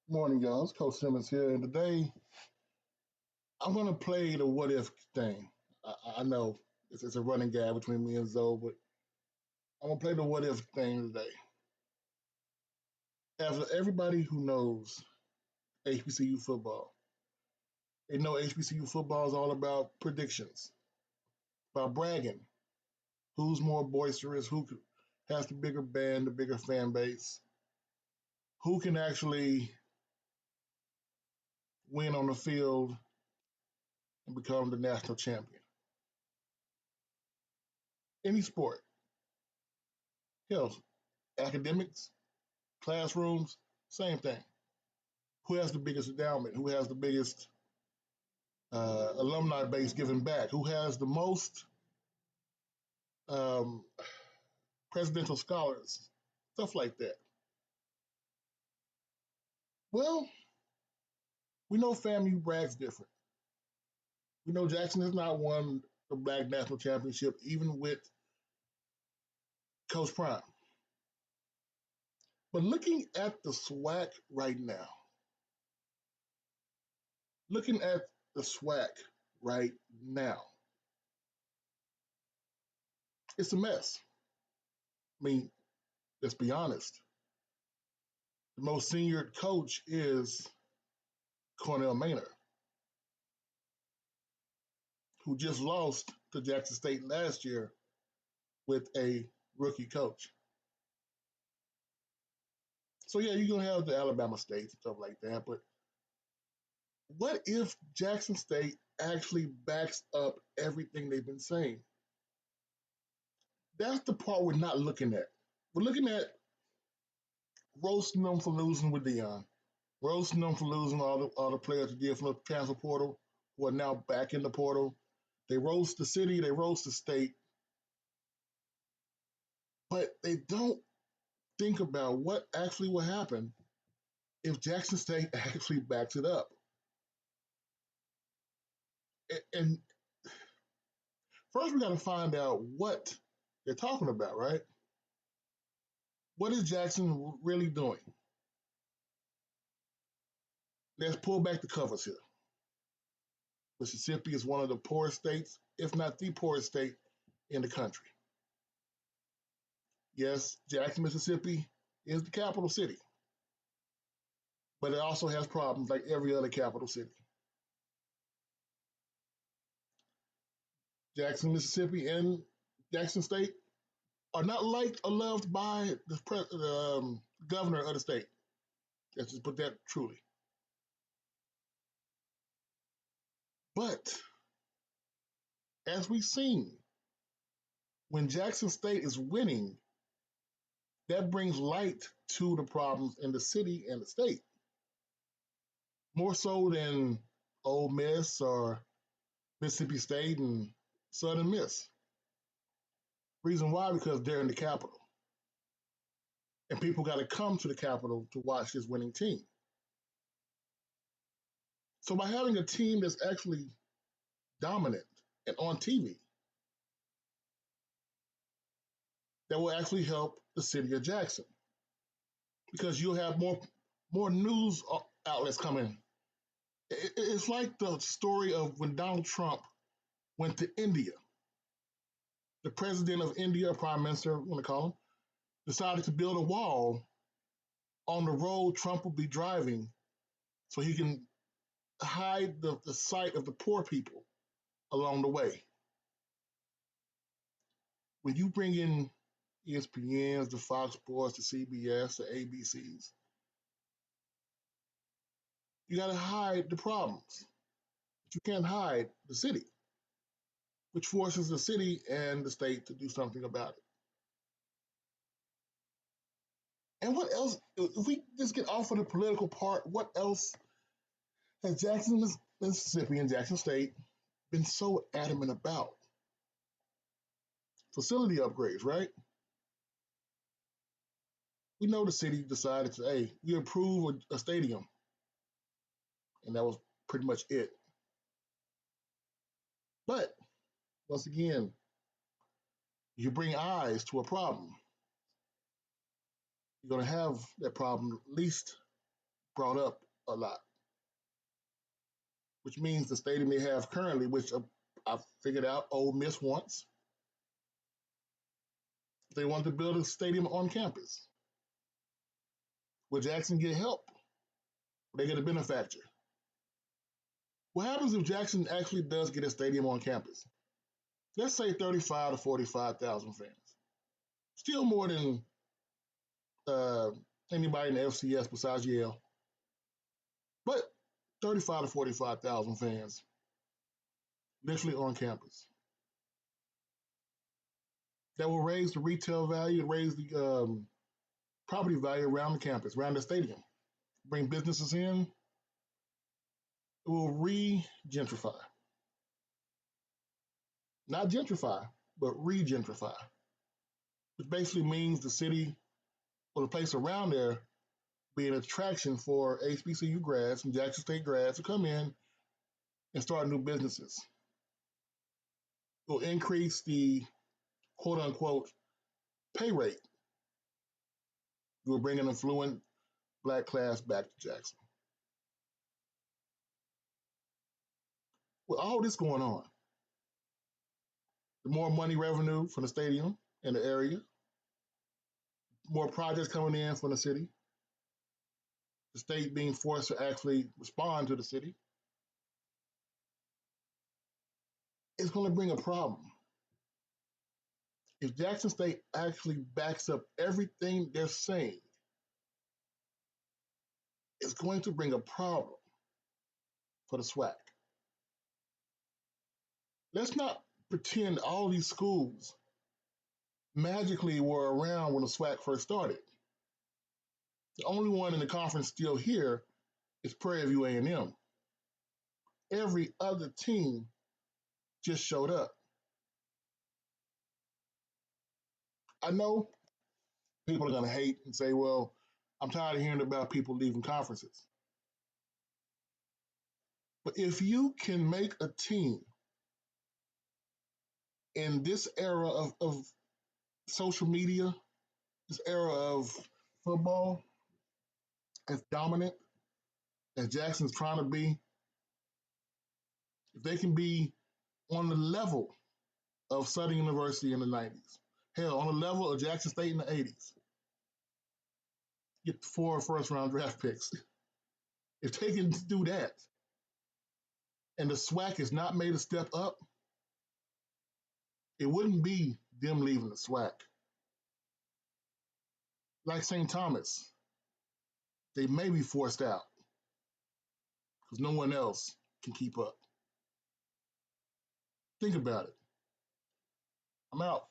Morning, y'all. It's Coach Simmons here, and today I'm going to play the what if thing. I know it's a running gag between me and Zoe, but I'm going to play the what if thing today. As everybody who knows HBCU football, they know HBCU football is all about predictions, about bragging. Who's more boisterous? Who has the bigger band, the bigger fan base? Who can actually win on the field and become the national champion? Any sport. Hell, academics, classrooms, same thing. Who has the biggest endowment? Who has the biggest alumni base giving back? Who has the most um, presidential scholars? Stuff like that. Well, we know FAMU brags different. We know Jackson has not won the Black National Championship, even with Coach Prime. But looking at the SWAC right now, looking at the SWAC right now, it's a mess. I mean, let's be honest. The most senior coach is Cornell Maynard, who just lost to Jackson State last year with a rookie coach. So yeah, you're gonna have the Alabama State and stuff like that, but what if Jackson State actually backs up everything they've been saying? That's the part we're not looking at. We're looking at roasting them for losing with Dion, roasting them for losing all the players who did from the transfer portal who are now back in the portal. They roast the city, they roast the state, but they don't think about what actually will happen if Jackson State actually backs it up. And first, we got to find out what they're talking about, right? What is Jackson really doing? Let's pull back the covers here. Mississippi is one of the poorest states, if not the poorest state in the country. Yes, Jackson, Mississippi is the capital city, but it also has problems like every other capital city. Jackson, Mississippi, and Jackson State are not liked or loved by the governor of the state. Let's just put that truly. But as we've seen, when Jackson State is winning, that brings light to the problems in the city and the state, more so than Ole Miss or Mississippi State and Southern Miss. Reason why? Because they're in the capital, and people got to come to the capital to watch this winning team. So by having a team that's actually dominant and on TV, that will actually help the city of Jackson because you'll have more news outlets coming. It's like the story of when Donald Trump went to India. The president of India, prime minister, I'm going to call him, decided to build a wall on the road Trump will be driving so he can hide the sight of the poor people along the way. When you bring in ESPNs, the Fox Sports, the CBS, the ABCs, you got to hide the problems. But you can't hide the city, which forces the city and the state to do something about it. And what else, if we just get off of the political part, what else has Jackson, Mississippi and Jackson State been so adamant about? Facility upgrades, right? We know the city decided to, hey, we approve a stadium. And that was pretty much it. But once again, you bring eyes to a problem. You're going to have that problem at least brought up a lot, which means the stadium they have currently, which I figured out Ole Miss wants, they want to build a stadium on campus. Will Jackson get help? Will they get a benefactor? What happens if Jackson actually does get a stadium on campus? Let's say 35 to 45,000 fans. Still more than uh, anybody in the FCS besides Yale. But 35 to 45,000 fans literally on campus. That will raise the retail value, raise the property value around the campus, around the stadium. Bring businesses in. It will re-gentrify. Not gentrify, but re-gentrify. Which basically means the city or the place around there be an attraction for HBCU grads and Jackson State grads to come in and start new businesses. It will increase the quote unquote pay rate. It will bring an affluent black class back to Jackson. With all this going on, the more money revenue from the stadium and the area, more projects coming in from the city, the state being forced to actually respond to the city, it's going to bring a problem. If Jackson State actually backs up everything they're saying, it's going to bring a problem for the SWAC. Let's not pretend all these schools magically were around when the SWAC first started. The only one in the conference still here is Prairie View A&M. Every other team just showed up. I know people are going to hate and say, well, I'm tired of hearing about people leaving conferences. But if you can make a team in this era of social media, this era of football, as dominant as Jackson's trying to be, if they can be on the level of Southern University in the 90s, hell, on the level of Jackson State in the 80s, get 4 first-round draft picks. If they can do that, and the SWAC has not made a step up, it wouldn't be them leaving the SWAC. Like St. Thomas, they may be forced out because no one else can keep up. Think about it. I'm out.